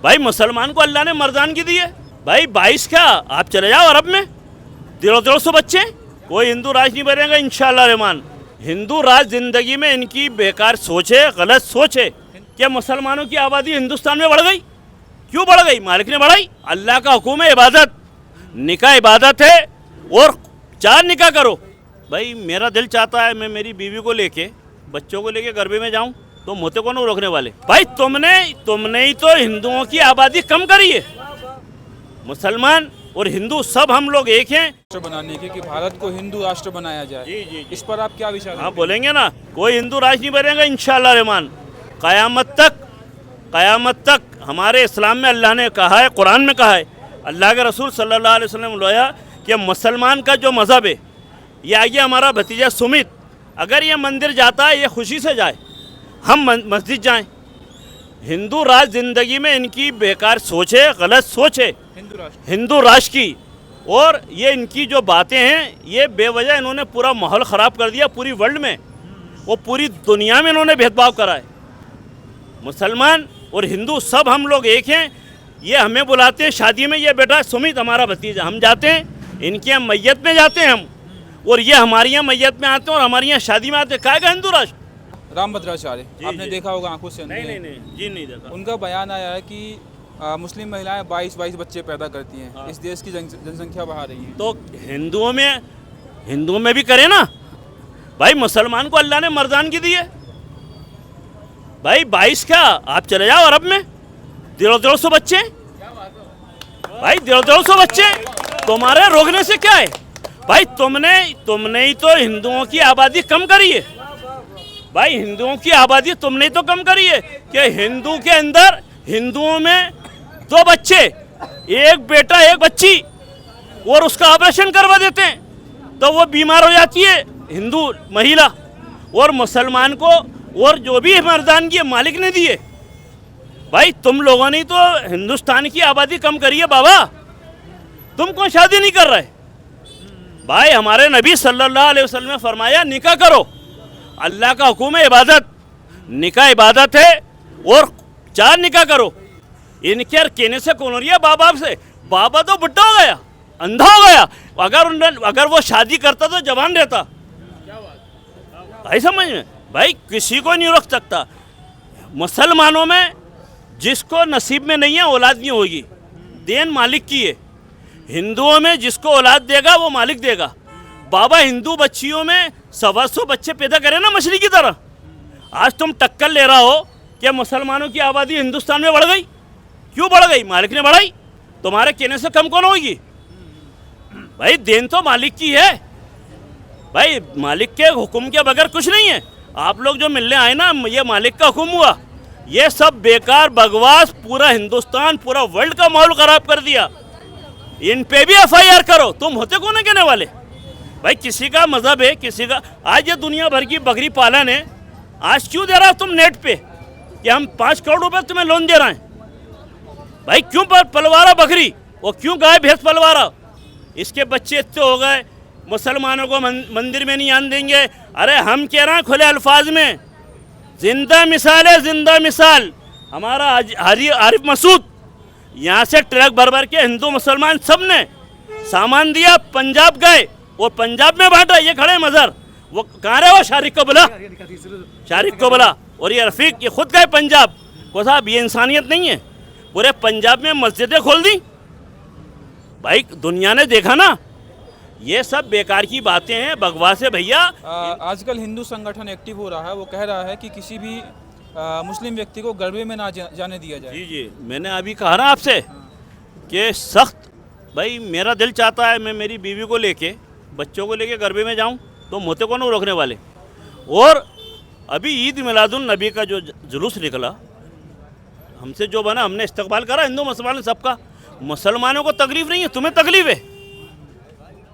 भाई मुसलमान को अल्लाह ने मर्दानगी दी है। भाई 22 क्या, आप चले जाओ अरब में, 150 बच्चे, कोई हिंदू राज नहीं बनेगा इंशाअल्लाह रहमान। हिंदू राज जिंदगी में इनकी बेकार सोच है, गलत सोच है। क्या मुसलमानों की आबादी हिंदुस्तान में बढ़ गई? क्यों बढ़ गई? मालिक ने बढ़ाई। अल्लाह का हुक्म है इबादत, निकाह इबादत है और 4 निकाह करो। भाई मेरा दिल चाहता है मैं मेरी बीवी को लेके, बच्चों को लेके गरबे में जाऊं, तो मुझे कौन रोकने वाले? भाई तुमने ही तो हिंदुओं की आबादी कम करी है। मुसलमान और हिंदू सब हम लोग एक हैं। राष्ट्र बनाने की, कि भारत को हिंदू राष्ट्र बनाया जाए, जी। इस पर आप क्या विचार? हाँ बोलेंगे ना, कोई हिंदू राज नहीं बनेगा इंशाअल्लाह रहमान। क़यामत तक हमारे इस्लाम में अल्लाह ने कहा है, कुरान में कहा है, अल्लाह के रसूल सल्लल्लाहु अलैहि वसल्लम ने बोला कि मुसलमान का जो मज़हब है, ये आगे हमारा भतीजा सुमित अगर ये मंदिर जाता है ये खुशी से जाए, हम मस्जिद जाएं। हिंदू राज जिंदगी में इनकी बेकार सोच है, गलत सोच है हिंदू राष्ट्र की। और ये इनकी जो बातें हैं, ये बेवजह इन्होंने पूरा माहौल ख़राब कर दिया पूरी वर्ल्ड में, वो पूरी दुनिया में इन्होंने भेदभाव करा है। मुसलमान और हिंदू सब हम लोग एक हैं। ये हमें बुलाते हैं शादी में, ये बेटा सुमित हमारा भतीजा, हम जाते हैं, इनके यहाँ मैयत में जाते हैं हम, और ये हमारे यहाँ मैयत में आते हैं और हमारे यहाँ शादी में आते हैं। क्या हिंदू राष्ट्र? रामभद्राचार्य आपने देखा होगा आंखों से? नहीं जी नहीं देखा। उनका बयान आया है कि मुस्लिम महिलाएं 22 बच्चे पैदा करती हैं। हाँ। इस देश की जनसंख्या बढ़ा रही है। तो हिंदुओं में भी करें ना। भाई मुसलमान को अल्लाह ने मर्दानगी दी है। भाई 22 क्या, आप चले जाओ अरब में, 150 बच्चे, भाई 150 बच्चे, तुम्हारे रोकने से क्या है? भाई तुमने ही तो हिंदुओं की आबादी कम करी है। भाई हिंदुओं की आबादी तुमने ही तो कम करी है कि हिंदू के अंदर, हिंदुओं में 2 बच्चे, एक बेटा एक बच्ची, और उसका ऑपरेशन करवा देते हैं तो वो बीमार हो जाती है हिंदू महिला। और मुसलमान को और जो भी मर्दानगी मालिक ने दी है। भाई तुम लोगों ने तो हिंदुस्तान की आबादी कम करी है बाबा, तुम कौन शादी नहीं कर रहे? भाई हमारे नबी सल्लल्लाहु अलैहि वसल्लम ने फरमाया निकाह करो, अल्लाह का हुक्म है इबादत, निकाह इबादत है और 4 निकाह करो। इनके कहने से कौन हो रही है? बाप से। बाबा तो बुढ़ा हो गया, अंधा हो गया। अगर वो शादी करता तो जवान रहता। भाई समझ में, भाई किसी को नहीं रोक सकता। मुसलमानों में जिसको नसीब में नहीं है औलाद नहीं होगी, देन मालिक की है। हिंदुओं में जिसको औलाद देगा वो मालिक देगा। बाबा हिंदू बच्चियों में 125 बच्चे पैदा करें ना मछली की तरह। आज तुम टक्कर ले रहा हो कि मुसलमानों की आबादी हिंदुस्तान में बढ़ गई। क्यों बढ़ गई? मालिक ने बढ़ाई। तुम्हारे कहने से कम कौन होगी? भाई देन तो मालिक की है। भाई मालिक के हुक्म के बगैर कुछ नहीं है। आप लोग जो मिलने आए ना, ये मालिक का हुक्म हुआ। ये सब बेकार बकवास पूरा हिंदुस्तान, पूरा वर्ल्ड का माहौल खराब कर दिया। इन पे भी FIR करो। तुम होते कौन है कहने वाले? भाई किसी का मजहब है, किसी का। आज ये दुनिया भर की बकरी पालन है। आज क्यों दे रहा हो तुम नेट पे कि हम 5 करोड़ रुपए तुम्हें लोन दे रहे हैं? भाई क्यों पलवारा बकरी और क्यों गाय भैंस पलवारा? इसके बच्चे इतने हो गए, मुसलमानों को मंदिर में नहीं आने देंगे। अरे हम कह रहे हैं खुले अल्फाज में, जिंदा मिसाल है, जिंदा मिसाल। हमारा आरिफ मसूद यहाँ से ट्रक भर भर के हिंदू मुसलमान सब ने सामान दिया, पंजाब गए और पंजाब में बांटा। ये खड़े मज़र, वो कहाँ रहे? वो शारिक को बुला और ये रफ़ीक, ये खुद गए पंजाब को। साहब ये इंसानियत नहीं है? पूरे पंजाब में मस्जिदें खोल दी। भाई दुनिया ने देखा ना, ये सब बेकार की बातें हैं, बकवास है भैया। आजकल हिंदू संगठन एक्टिव हो रहा है, वो कह रहा है कि किसी भी मुस्लिम व्यक्ति को गरबे में ना जाने दिया जाए। जी मैंने अभी कहा ना आपसे कि सख्त। भाई मेरा दिल चाहता है मैं मेरी बीवी को लेके, बच्चों को लेके गरबे में जाऊं, तो मुझे कौन रोकने वाले? और अभी ईद मिलादुन नबी का जो जुलूस निकला, हमसे जो बना हमने इस्तकबाल करा, हिंदू मुसलमान सबका। मुसलमानों को तकलीफ नहीं है, तुम्हें तकलीफ है।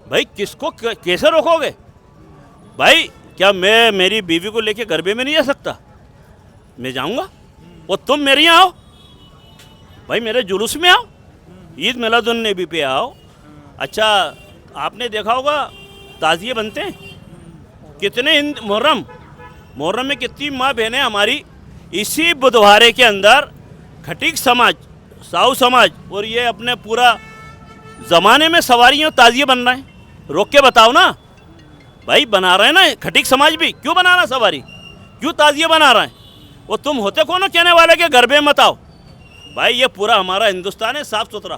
भाई किसको कैसे रोकोगे? भाई क्या मैं मेरी बीवी को लेके गरबे में नहीं जा सकता? मैं जाऊंगा और तुम मेरे यहाँ आओ। भाई मेरे जुलूस में आओ, ईद मिलादुन नबी पे आओ। अच्छा आपने देखा होगा ताज़िए बनते हैं कितने। मुहर्रम में कितनी माँ बहनें हमारी इसी बुधवारे के अंदर खटीक समाज साहू समाज और ये अपने पूरा ज़माने में सवारियों ताजिए बन रहे हैं। रोक के बताओ ना भाई, बना रहे हैं ना खटीक समाज भी, क्यों बना रहा सवारी, क्यों ताजिए बना रहे हैं? वो तुम होते कौन हो कहने वाले के गरबे मत आओ? भाई ये पूरा हमारा हिंदुस्तान है साफ़ सुथरा।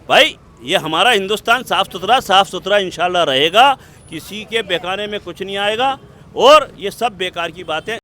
भाई ये हमारा हिंदुस्तान साफ़ सुथरा इंशाल्लाह रहेगा, किसी के बेकाने में कुछ नहीं आएगा। और ये सब बेकार की बातें